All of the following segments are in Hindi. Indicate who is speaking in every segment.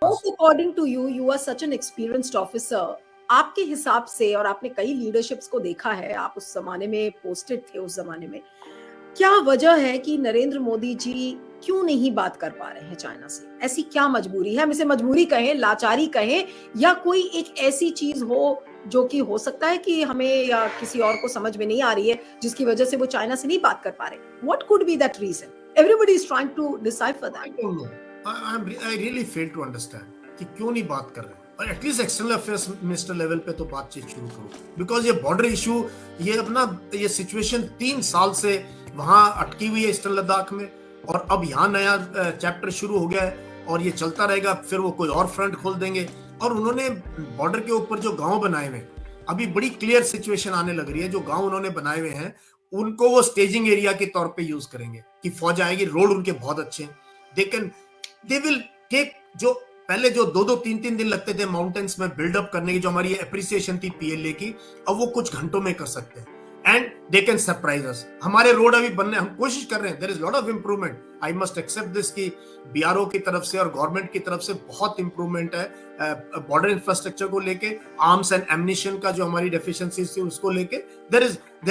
Speaker 1: Pass.
Speaker 2: According to you, you are such an experienced officer. आपके हिसाब से, और आपने कई लीडरशिप्स को देखा है, आप उस जमाने में पोस्टेड थे, उस जमाने में क्या वजह है कि नरेंद्र मोदी जी क्यों नहीं बात कर पा रहे हैं चाइना से? ऐसी क्या मजबूरी है? हम इसे मजबूरी कहें, लाचारी कहें, या कोई एक ऐसी चीज हो जो कि हो सकता है कि हमें या किसी और को समझ में नहीं आ रही है, जिसकी वजह से वो चाइना से नहीं बात कर पा रहे? What could be that reason? Everybody is trying to decipher
Speaker 1: I
Speaker 2: that.
Speaker 1: Don't know, I really fail to understand कि क्यों नहीं बात कर रहे। और at least external affairs minister level पे तो बातचीत शुरू करो, बिकॉज ये बॉर्डर इशू, ये अपना ये सिचुएशन 3 साल से वहां अटकी हुई है ईस्टर्न लद्दाख में, और अब यहाँ नया चैप्टर शुरू हो गया है और ये चलता रहेगा। फिर वो कोई और फ्रंट खोल देंगे। और उन्होंने बॉर्डर के ऊपर जो गांव बनाए हुए, अभी बड़ी क्लियर सिचुएशन आने लग रही है। जो गांव उन्होंने बनाए हुए हैं उनको वो स्टेजिंग एरिया के तौर पे यूज करेंगे कि फौज आएगी। रोड उनके बहुत अच्छे हैं, दे विल टेक, जो पहले जो 2-2, 3-3 दिन लगते थे माउंटेन्स में बिल्डअप करने की, जो हमारी एप्रिसिएशन थी पीएलए की, अब वो कुछ घंटों में कर सकते हैं। And they can surprise us. हमारे रोड अभी बनने, हम कोशिश कर रहे हैं, there is lot of improvement. I must accept this कि बीआरओ की तरफ से और गवर्नमेंट की तरफ से बहुत इंप्रूवमेंट है बॉर्डर इंफ्रास्ट्रक्चर को लेके, आर्म्स एंड एम्युनिशन का जो हमारी डेफिशिएंसी थी उसको लेके। There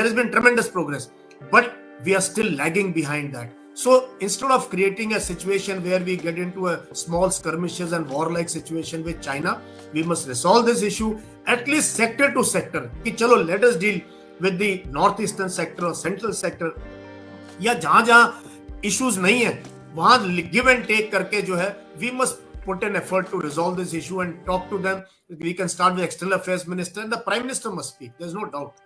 Speaker 1: is been tremendous progress, but we are still lagging behind that. So instead of creating a situation where we get into a small skirmishes and warlike situation with China, we must resolve this issue at least sector to sector. कि चलो let us deal with the northeastern sector or central sector, या जहां issues नहीं है वहां give and take करके जो है we must put an effort to resolve this issue and talk to them. We can start with external affairs minister and the prime minister must speak. There's no doubt.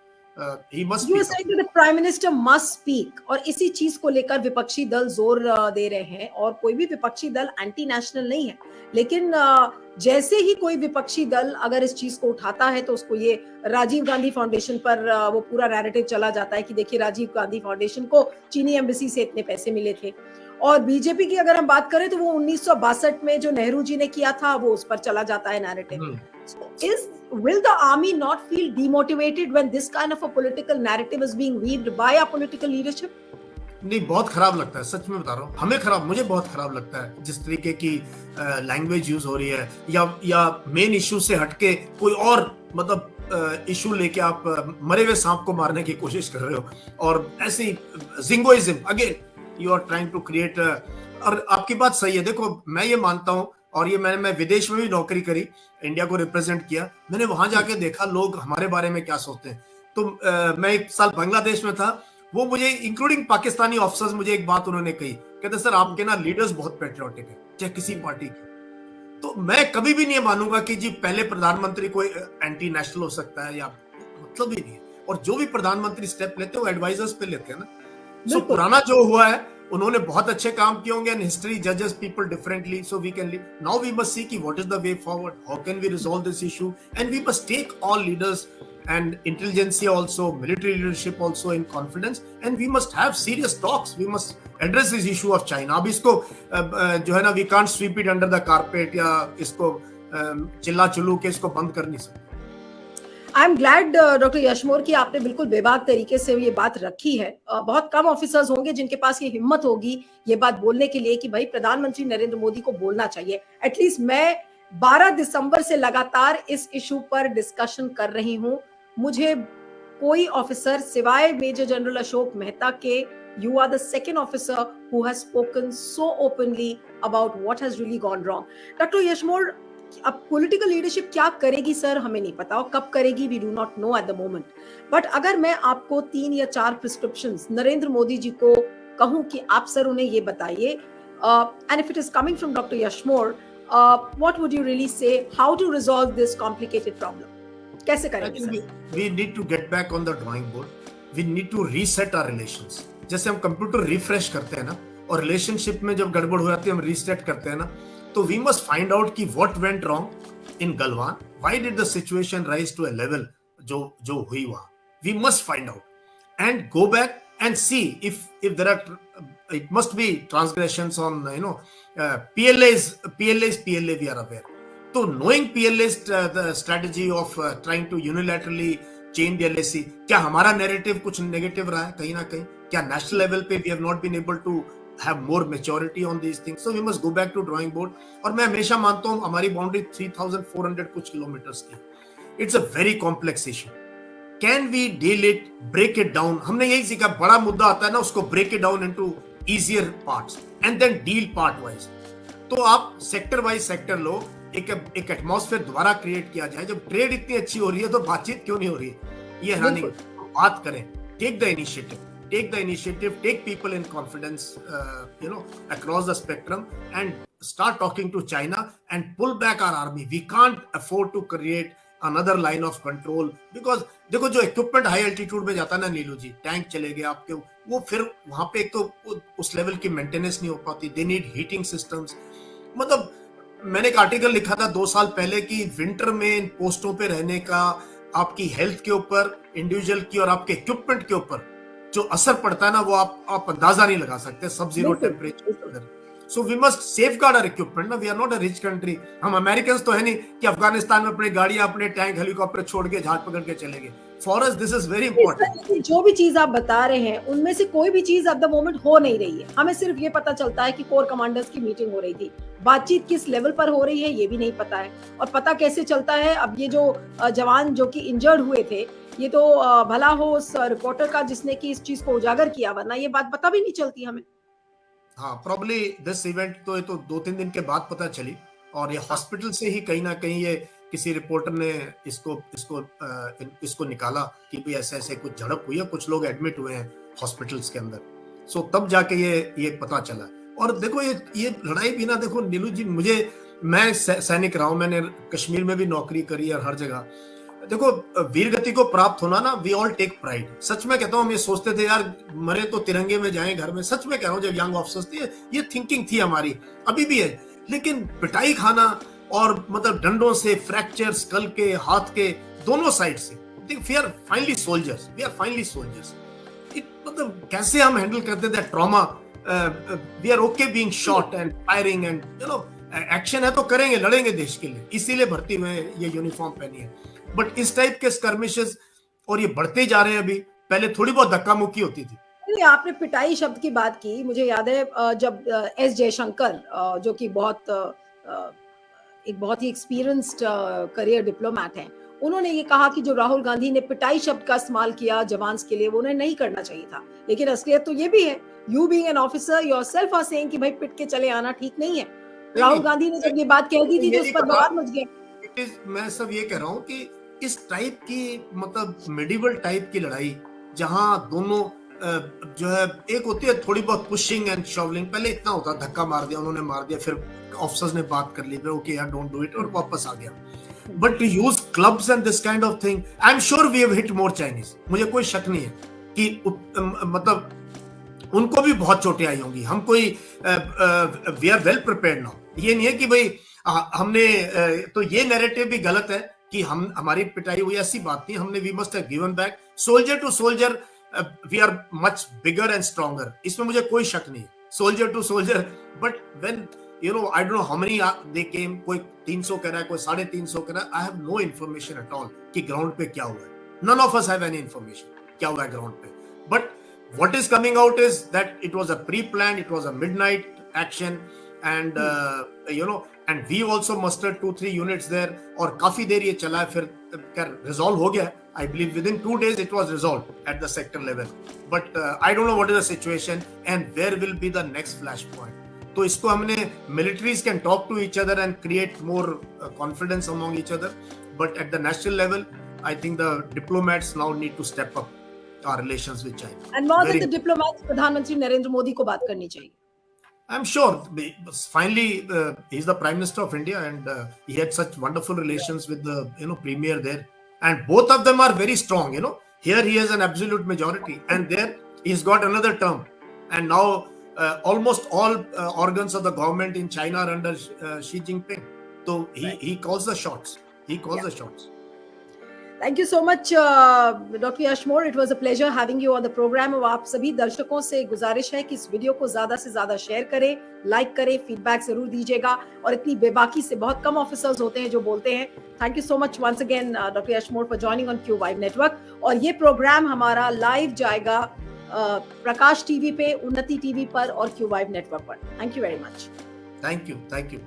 Speaker 1: He must
Speaker 2: You are
Speaker 1: speak.
Speaker 2: saying that the prime minister must speak, और इसी चीज को लेकर विपक्षी दल जोर दे रहे हैं। और कोई भी विपक्षी दल एंटी नेशनल नहीं है, लेकिन जैसे ही कोई विपक्षी दल अगर इस चीज को उठाता है तो उसको ये राजीव गांधी फाउंडेशन पर वो पूरा नैरेटिव चला जाता है कि देखिए राजीव गांधी फाउंडेशन को चीनी एम्बेसी से इतने पैसे मिले थे। और बीजेपी की अगर हम बात करें तो वो 1962 में जो नेहरू जी ने किया था वो उस पर चला जाता है narrative. Will the army not feel demotivated when this kind of a political narrative is being weaved by our political leadership?
Speaker 1: नहीं, बहुत खराब लगता है, सच में बता रहा हूँ। हमें खराब, मुझे बहुत खराब लगता है जिस तरीके की लैंग्वेज यूज हो रही है, या मेन इशू से हटके कोई और मतलब इशू लेके आप मरे हुए सांप को मारने की कोशिश कर रहे हो। और ऐसी jingoism again you are trying to create. और आपकी बात सही है। देखो, मैं ये मानता हूँ, और ये मैं विदेश में भी नौकरी करी, इंडिया को रिप्रेजेंट किया, मैंने वहां जाके देखा लोग हमारे बारे में क्या सोचते हैं। तो मैं एक साल बांग्लादेश में था, वो मुझे इंक्लूडिंग पाकिस्तानी ऑफिसर्स मुझे एक बात उन्होंने कही, कहते सर आपके ना लीडर्स बहुत पेट्रियोटिक है, चाहे किसी पार्टी के। तो मैं कभी भी नहीं मानूंगा कि जी पहले प्रधानमंत्री कोई एंटी नेशनल हो सकता है, या मतलब ही नहीं है। और जो भी प्रधानमंत्री स्टेप लेते हैं वो एडवाइजर्स पे लेते हैं ना। सो पुराना जो हुआ है, उन्होंने बहुत अच्छे काम किए होंगे, एंड हिस्ट्री जजेस people differently, so we can live. Now we must see कि what is the way forward, how can we resolve this issue, and we must take all leaders and intelligentsia also, military leadership also in confidence, and we must have serious talks. We must address this issue of China. अब इसको जो है ना, we can't sweep it under the carpet, या इसको चिल्ला चिल्लू के इसको बंद कर नहीं सकते।
Speaker 2: आई एम ग्लैड डॉक्टर यशमोर कि आपने बिल्कुल बेबाक तरीके से ये बात रखी है। बहुत कम ऑफिसर्स होंगे जिनके पास ये हिम्मत होगी ये बात बोलने के लिए कि भाई प्रधानमंत्री नरेंद्र मोदी को बोलना चाहिए। एटलीस्ट मैं 12 दिसंबर से लगातार इस इशू पर डिस्कशन कर रही हूँ। मुझे कोई ऑफिसर सिवाय मेजर जनरल अशोक मेहता के, you are the second officer who has spoken so openly about what has really gone wrong. Doctor Yashmor, अब पॉलिटिकल लीडरशिप क्या करेगी सर हमें नहीं पता, और कब करेगी we do not know at the moment. But अगर मैं आपको 3 या 4 प्रिस्क्रिप्शंस नरेंद्र मोदी जी को कहूं कि आप सर उन्हें ये बताइए, and if it is coming from doctor Yashmor, what would you really say, how to resolve this complicated problem, कैसे करेंगे sir?
Speaker 1: We need to get back on the drawing board. We need to reset our relations. जैसे हम कंप्यूटर रिफ्रेश करते हैं ना, और रिलेशनशिप में जब गड़बड़ हो जाती है हम रीसेट करते हैं ना, तो we must find out कि what went wrong in Galwan. Why did the situation rise to a level जो हुई वहाँ? We must find out and go back and see if there are, it must be transgressions on PLA's PLA, we are aware. So knowing PLA's the strategy of trying to unilaterally change the LAC, क्या हमारा narrative कुछ negative रहा है कहीं ना कहीं? क्या national level पे we have not been able to have more maturity on these things. So we must go back to drawing board. और मैं हमेशा मानता हूँ हमारी बाउंड्री 3,400 कुछ किलोमीटर्स की. It's a very complex issue. Can we deal it, break it down? हमने यही सीखा, बड़ा मुद्दा आता है ना, उसको break it down into easier parts and then deal part wise. तो आप सेक्टर वाइज सेक्टर लो, एक एटमॉस्फेयर दोबारा क्रिएट किया जाए. जब ट्रेड इतनी अच्छी हो रही है तो बातचीत क्यों नहीं हो रही है? ये हैरानी. बात करें, take the initiative, take people in confidence, across the spectrum and start talking to China and pull back our army. We can't afford to create another line of control because देखो जो इक्विपमेंट हाई एल्टीट्यूड में जाता है ना नीलू जी, टैंक चले गए आपके, वो फिर वहां पे एक तो उस लेवल की मेंटेनेंस नहीं हो पाती. They need heating systems. मतलब मैंने एक आर्टिकल लिखा था 2 साल पहले कि विंटर में इन पोस्टों पे रहने का आपकी हेल्थ के ऊपर, इंडिविजुअल की और आपके इक्विपमेंट के ऊपर जो असर पड़ता है ना, वो आप अंदाजा नहीं लगा सकते. सब zero temperature. So we must safeguard our equipment ना. We are not a rich country. हम अमेरिकन तो है नहीं कि अफगानिस्तान में अपनी गाड़ियां, अपने टैंक, हेलीकॉप्टर छोड़ के जहाज पकड़ के चले गए. For us this is very important.
Speaker 2: जो भी चीज आप बता रहे हैं उनमें से कोई भी चीज एट द मोमेंट हो नहीं रही है. हमें सिर्फ ये पता चलता है कि कोर कमांडर्स की मीटिंग हो रही थी. बातचीत किस लेवल पर हो रही है ये भी नहीं पता है. और पता कैसे चलता है? अब ये जो जवान जो कि इंजर्ड हुए थे, ये तो भला हो उस रिपोर्टर का जिसने की इस चीज को उजागर किया, वरना ये बात पता भी नहीं चलती हमें.
Speaker 1: हाँ, प्रॉब्ली दिस इवेंट तो ये तो 2-3 दिन के बाद पता चली. और ये हॉस्पिटल से ही कहीं ना कहीं ये किसी रिपोर्टर ने इसको निकाला कि भाई ऐसे ऐसे कुछ झड़प हुई है, कुछ लोग एडमिट हुए हैं हॉस्पिटल्स के अंदर. सो तब जाके ये पता चला. और देखो ये लड़ाई भी ना, देखो नीलू जी, मैं सैनिक रहा हूं, मैंने कश्मीर में भी नौकरी करी और हर जगह. देखो वीर गति को प्राप्त होना ना, वी ऑल टेक प्राइड. सच में कहता हूँ, हम ये सोचते थे यार मरे तो तिरंगे में जाएं घर में. सच में कह रहा हूँ, जब यंग ऑफिसर्स थे ये थिंकिंग थी हमारी, अभी भी है. लेकिन पिटाई खाना और मतलब डंडों से फ्रैक्चर स्कल के, हाथ के, दोनों साइड से. We are finally soldiers. मतलब कैसे हम हैंडल करते थे trauma. We are okay being shot and firing and action है तो करेंगे, लड़ेंगे देश के लिए, इसीलिए भर्ती में ये यूनिफॉर्म पहनी है. बट इस टाइप के स्कर्मिशेस और ये बढ़ते जा रहे हैं. अभी पहले थोड़ी बहुत धक्का मुक्की होती थी.
Speaker 2: आपने पिटाई शब्द की बात की, मुझे याद है जब एस जयशंकर जो कि एक बहुत ही एक्सपीरियंस्ड करियर डिप्लोमैट हैं, उन्होंने ये कहा कि जो राहुल गांधी ने पिटाई शब्द का इस्तेमाल किया जवान्स के लिए, वो उन्हें नहीं करना चाहिए था. लेकिन असलियत तो ये भी है. You being an officer yourself are saying कि भाई पिट के चले आना ठीक नहीं है. राहुल गांधी ने जब ये बात कह दी थी तो उस पर बवाल मच गया.
Speaker 1: मैं सब ये कह रहा हूँ कि इस टाइप की, मतलब मिडिवल टाइप की लड़ाई, जहां दोनों जो है, एक होती है थोड़ी बहुत पुशिंग एंड शॉवलिंग. पहले इतना होता, धक्का मार दिया, उन्होंने मार दिया, फिर ऑफिसर्स ने बात कर ली, फिर ओके यार डोंट डू इट, और वापस आ गया. But to use clubs and this kind of thing, I am sure we have hit more Chinese. मुझे कोई शक नहीं है कि मतलब उनको भी बहुत चोटें आई होंगी. हम कोई we are well prepared now. ये नहीं है कि भाई हमने तो ये नैरेटिव भी गलत है कि हमारी पिटाई हुई, ऐसी बात नहीं. हमने we must have given back. Soldier to soldier we are much bigger and stronger. इसमें मुझे कोई शक नहीं. Soldier to soldier. But when I don't know how many they came, कोई 300 कह रहा है, कोई 350 कह रहा है. I have no information at all कि ग्राउंड पे क्या हुआ है. None of us have any information क्या हुआ है ग्राउंड पे. But what is coming out is that it was a pre-planned, it was a midnight action, and and we also mustered 2-3 units there. और काफी देर ये चला है, फिर resolve हो गया. I believe within 2 days it was resolved at the sector level. But I don't know what is the situation and where will be the next flashpoint. तो इसको हमने, militaries can talk to each other and create more confidence among each other, but at the national level I think the diplomats now need to step up our relations with China.
Speaker 2: And more than the diplomats, प्रधानमंत्री नरेंद्र मोदी को बात करनी चाहिए.
Speaker 1: I'm sure finally he's the Prime Minister of India and he had such wonderful relations with the Premier there, and both of them are very strong. Here he has an absolute majority and there he's got another term, and now almost all organs of the government in China are under Xi Jinping. So he calls the shots. The shots.
Speaker 2: Thank you so much, Dr. Yashmore. It was a pleasure having you on the program. और आप सभी दर्शकों से गुजारिश है कि इस वीडियो को ज्यादा से ज्यादा शेयर करें, लाइक करें, फीडबैक जरूर दीजिएगा. और इतनी बेबाकी से बहुत कम ऑफिसर्स होते हैं जो बोलते हैं. Thank you so much once again, doctor Yashmor, for joining on Q5 network. और ये प्रोग्राम हमारा लाइव जाएगा प्रकाश टीवी पे, उन्नति टीवी पर और क्यू वाइव नेटवर्क पर। Thank you very much.
Speaker 1: Thank you.